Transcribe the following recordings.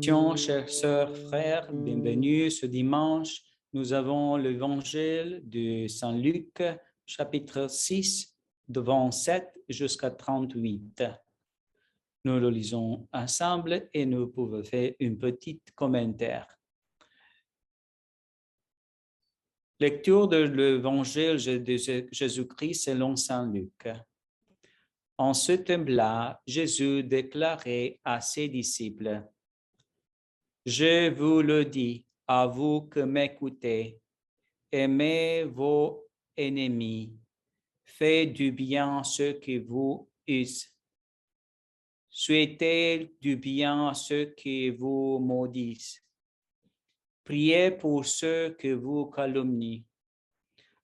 Tiens, chers sœurs, frères, bienvenue ce dimanche. Nous avons l'évangile de Saint Luc, chapitre 6, de 27 jusqu'à 38. Nous le lisons ensemble et nous pouvons faire un petit commentaire. Lecture de l'évangile de Jésus-Christ selon Saint Luc. En ce temps-là, Jésus déclarait à ses disciples: Je vous le dis, à vous que m'écoutez, aimez vos ennemis, faites du bien à ceux qui vous usent, souhaitez du bien à ceux qui vous maudissent, priez pour ceux qui vous calomnient.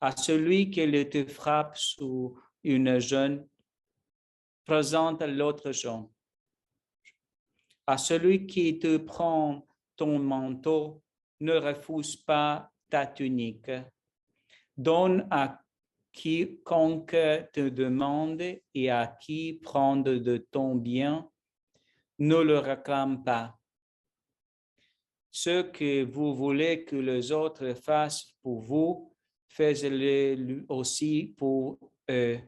À celui qui te frappe sous une jambe, présente l'autre jambe. À celui qui te prend ton manteau, ne refuse pas ta tunique. Donne à quiconque te demande et à qui prendre de ton bien, ne le réclame pas. Ce que vous voulez que les autres fassent pour vous, faites-le aussi pour eux.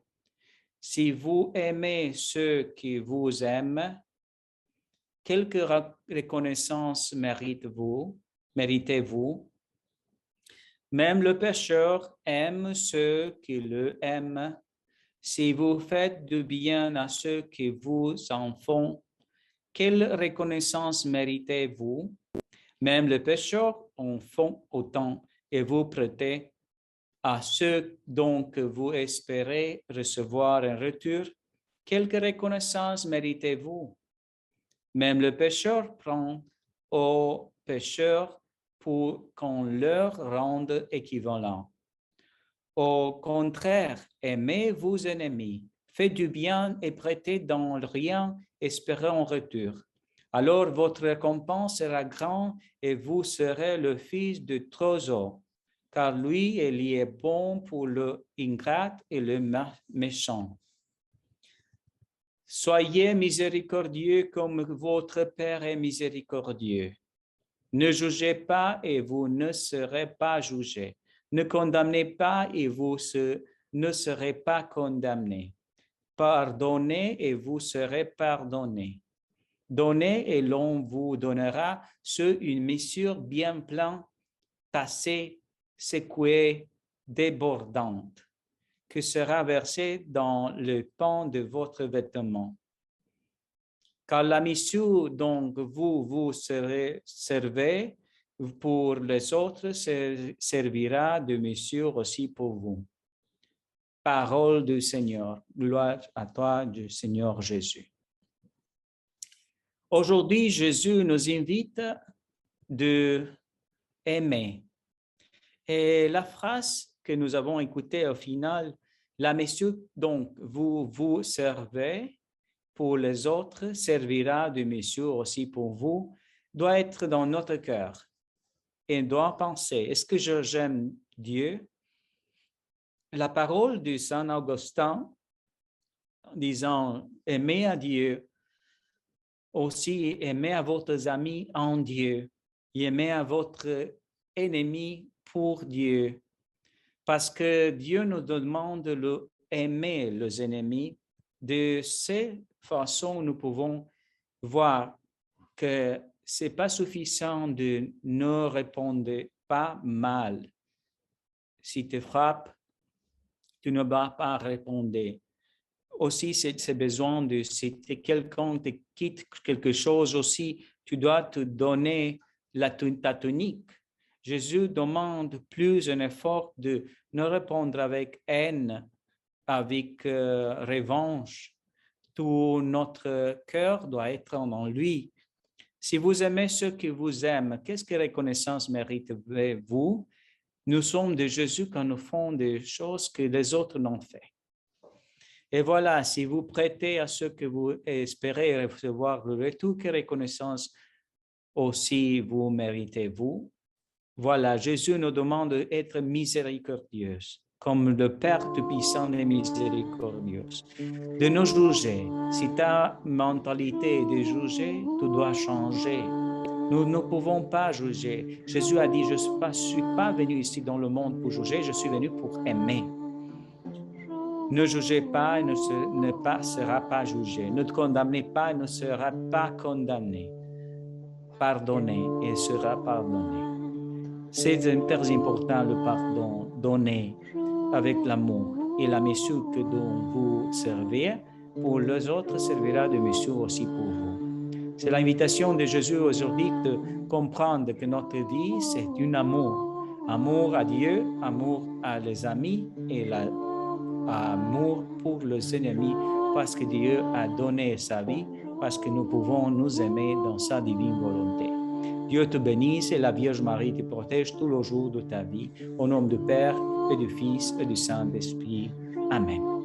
Si vous aimez ceux qui vous aiment, quelle reconnaissance méritez-vous? Même le pécheur aime ceux qui le aiment. Si vous faites du bien à ceux qui vous en font, quelle reconnaissance méritez-vous? Même les pécheurs en font autant, et vous prêtez à ceux dont vous espérez recevoir un retour. Quelle reconnaissance méritez-vous? Même le pécheur prend aux pécheurs pour qu'on leur rende équivalent. Au contraire, aimez vos ennemis, faites du bien et prêtez dans rien, espérez en retour. Alors votre récompense sera grande et vous serez le fils de Trésor, car lui, il y est bon pour le ingrat et le méchant. Soyez miséricordieux comme votre Père est miséricordieux. Ne jugez pas et vous ne serez pas jugés. Ne condamnez pas et vous ne serez pas condamnés. Pardonnez et vous serez pardonnés. Donnez et l'on vous donnera une mesure bien pleine, tassée, secouée, débordante, que sera versée dans le pan de votre vêtement. Car la mesure dont vous servez pour les autres servira de mesure aussi pour vous. Parole du Seigneur. Gloire à toi, du Seigneur Jésus. Aujourd'hui, Jésus nous invite de aimer. Et la phrase que nous avons écoutée au final, la mesure dont vous servez pour les autres servira de mesure aussi pour vous, doit être dans notre cœur. Et doit penser, est-ce que j'aime Dieu? La parole de Saint Augustin disant, aimez à Dieu, aussi aimez à votre ami en Dieu, et aimez à votre ennemi pour Dieu. Parce que Dieu nous demande d'aimer les ennemis. De cette façon, nous pouvons voir que ce n'est pas suffisant de ne répondre pas mal. Si tu frappes, tu ne vas pas répondre. Aussi, c'est besoin de, si quelqu'un te quitte quelque chose aussi, tu dois te donner ta tunique. Jésus demande plus un effort de ne répondre avec haine, avec revanche. Tout notre cœur doit être en lui. Si vous aimez ceux qui vous aiment, qu'est-ce que reconnaissance méritez-vous? Nous sommes de Jésus quand nous faisons des choses que les autres n'ont fait. Et voilà, si vous prêtez à ceux que vous espérez recevoir le retour, quelle reconnaissance aussi vous méritez-vous? Voilà, Jésus nous demande d'être miséricordieux, comme le Père Tout-Puissant est miséricordieux. De nous juger. Si ta mentalité est de juger, tu dois changer. Nous ne pouvons pas juger. Jésus a dit, je ne suis pas venu ici dans le monde pour juger, je suis venu pour aimer. Ne jugez pas et ne sera pas jugé. Ne condamnez pas et ne sera pas condamné. Pardonnez et sera pardonné. C'est très important le pardon donné avec l'amour. Et la mesure que dont vous servez, pour les autres servira de mesure aussi pour vous. C'est l'invitation de Jésus aujourd'hui de comprendre que notre vie, c'est un amour. Amour à Dieu, amour à les amis et amour pour les ennemis parce que Dieu a donné sa vie, parce que nous pouvons nous aimer dans sa divine volonté. Dieu te bénisse et la Vierge Marie te protège tous les jours de ta vie. Au nom du Père et du Fils et du Saint-Esprit. Amen.